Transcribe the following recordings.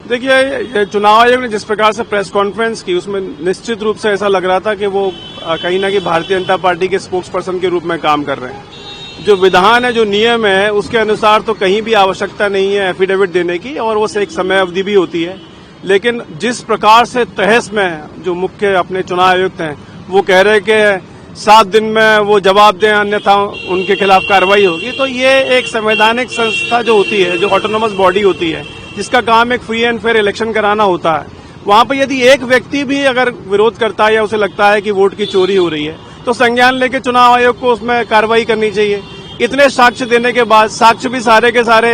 देखिए, ये चुनाव आयोग ने जिस प्रकार से प्रेस कॉन्फ्रेंस की, उसमें निश्चित रूप से ऐसा लग रहा था कि वो कहीं ना कहीं भारतीय जनता पार्टी के स्पोक्स पर्सन के रूप में काम कर रहे हैं। जो विधान है, जो नियम है, उसके अनुसार तो कहीं भी आवश्यकता नहीं है एफिडेविट देने की, और वो एक समय अवधि भी होती है। लेकिन जिस प्रकार से तहस में जो मुख्य अपने चुनाव आयुक्त हैं, वो कह रहे कि 7 दिन में वो जवाब दें, अन्यथा उनके खिलाफ कार्रवाई होगी, तो ये एक संवैधानिक संस्था जो होती है, जो ऑटोनोमस बॉडी होती है, जिसका काम एक फ्री एंड फेयर इलेक्शन कराना होता है, वहां पर यदि एक व्यक्ति भी अगर विरोध करता है या उसे लगता है कि वोट की चोरी हो रही है, तो संज्ञान लेके चुनाव आयोग को उसमें कार्रवाई करनी चाहिए। इतने साक्ष्य देने के बाद, साक्ष्य भी सारे के सारे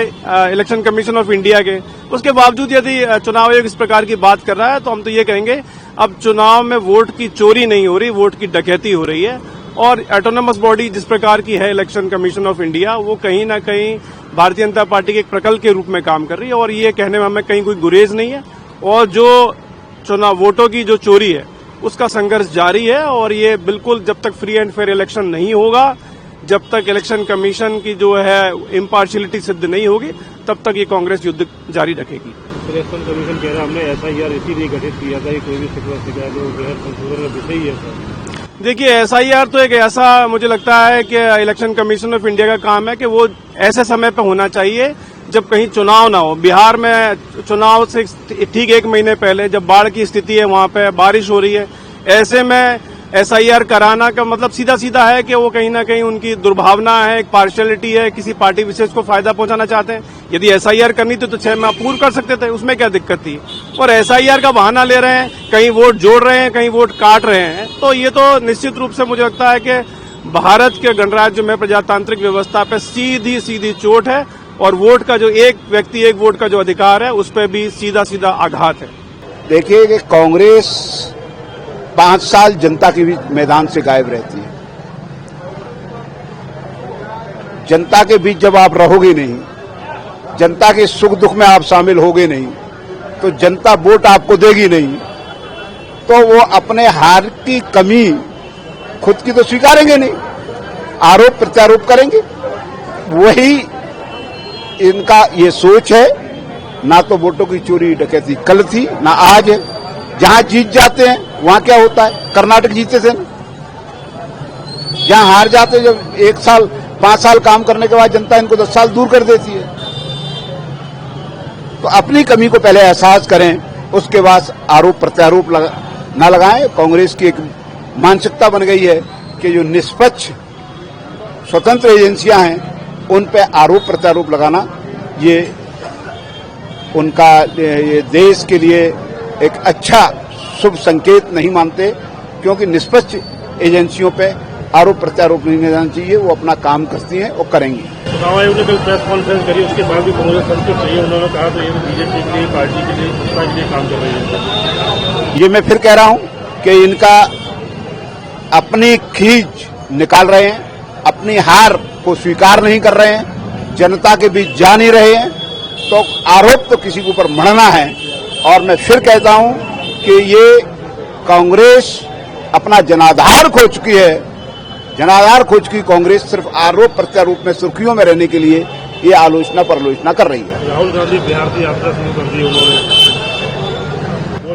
इलेक्शन कमीशन ऑफ इंडिया के, उसके बावजूद यदि चुनाव आयोग इस प्रकार की बात कर रहा है, तो हम तो ये कहेंगे अब चुनाव में वोट की चोरी नहीं हो रही, वोट की डकैती हो रही है। और ऑटोनोमस बॉडी जिस प्रकार की है इलेक्शन कमीशन ऑफ इंडिया, वो कहीं ना कहीं भारतीय जनता पार्टी के एक प्रकल्प के रूप में काम कर रही है, और ये कहने में हमें कहीं कोई गुरेज नहीं है। और जो चुनाव वोटों की जो चोरी है, उसका संघर्ष जारी है, और ये बिल्कुल जब तक फ्री एंड फेयर इलेक्शन नहीं होगा, जब तक इलेक्शन कमीशन की जो है इम्पार्शियलिटी सिद्ध नहीं होगी, तब तक ये कांग्रेस युद्ध जारी रखेगी। इलेक्शन कमीशन कह रहा है हमने एसआईआर इसीलिए गठित किया था कि कोई भी शिकायत जो संशोधन का विषय ही है सर। देखिए, एसआईआर तो एक ऐसा, मुझे लगता है कि इलेक्शन कमीशन ऑफ इंडिया का काम है कि वो ऐसे समय पर होना चाहिए जब कहीं चुनाव ना हो। बिहार में चुनाव से ठीक 1 महीने पहले जब बाढ़ की स्थिति है, वहां पे बारिश हो रही है, ऐसे में एसआईआर कराना का मतलब सीधा सीधा है कि वो कहीं ना कहीं उनकी दुर्भावना है, एक पार्शियलिटी है, किसी पार्टी विशेष को फायदा पहुंचाना चाहते हैं। यदि एसआईआर करनी थी तो 6 माह पूर्व कर सकते थे, उसमें क्या दिक्कत थी। और एसआईआर का बहाना ले रहे हैं, कहीं वोट जोड़ रहे हैं, कहीं वोट काट रहे हैं, तो ये तो निश्चित रूप से मुझे लगता है कि भारत के गणराज्य में प्रजातांत्रिक व्यवस्था पे सीधी सीधी चोट है, और वोट का जो एक व्यक्ति एक वोट का जो अधिकार है, उस पर भी सीधा सीधा आघात है। देखिए कि कांग्रेस 5 साल जनता के बीच मैदान से गायब रहती है। जनता के बीच जब आप रहोगे नहीं, जनता के सुख दुख में आप शामिल होगे नहीं, तो जनता वोट आपको देगी नहीं, तो वो अपने हार की कमी खुद की तो स्वीकारेंगे नहीं, आरोप प्रत्यारोप करेंगे। वही इनका ये सोच है। ना तो वोटों की चोरी डकैती कल थी, ना आज है। जहां जीत जाते हैं वहां क्या होता है, कर्नाटक जीते थे ना, जहां हार जाते, जब 1 साल 5 साल काम करने के बाद जनता इनको 10 साल दूर कर देती है। तो अपनी कमी को पहले एहसास करें, उसके बाद आरोप प्रत्यारोप न लगाएं। कांग्रेस की एक मानसिकता बन गई है कि जो निष्पक्ष स्वतंत्र एजेंसियां हैं, उन पे आरोप प्रत्यारोप लगाना ये उनका ये देश के लिए एक अच्छा शुभ संकेत नहीं मानते, क्योंकि निष्पक्ष एजेंसियों पे आरोप प्रत्यारोप नहीं जाना चाहिए। वो अपना काम करती हैं और करेंगी। चुनाव आयोग ने कल प्रेस कॉन्फ्रेंस करी, उसके बाद भी कांग्रेस संतुष्ट रही है। उन्होंने कहा तो ये बीजेपी के लिए, पार्टी के लिए, सत्ता के लिए काम कर रही है। ये मैं फिर कह रहा हूं कि इनका अपनी खींच निकाल रहे हैं, अपनी हार को स्वीकार नहीं कर रहे हैं, जनता के बीच जा नहीं रहे हैं, तो आरोप तो किसी के ऊपर मढ़ना है। और मैं फिर कहता हूं कि ये कांग्रेस अपना जनाधार खो चुकी है। जनाधार खो चुकी कांग्रेस सिर्फ आरोप प्रत्यारोप में सुर्खियों में रहने के लिए ये आलोचना पर आलोचना कर रही है। राहुल गांधी बिहार की यात्रा शुरू कर दी उन्होंने।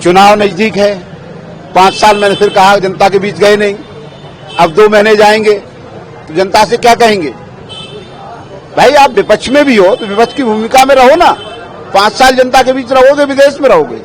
चुनाव नजदीक है, 5 साल मैंने फिर कहा जनता के बीच गए नहीं, अब 2 महीने जाएंगे तो जनता से क्या कहेंगे। भाई आप विपक्ष में भी हो तो विपक्ष की भूमिका में रहो ना। 5 साल जनता के बीच रहोगे, विदेश में रहोगे।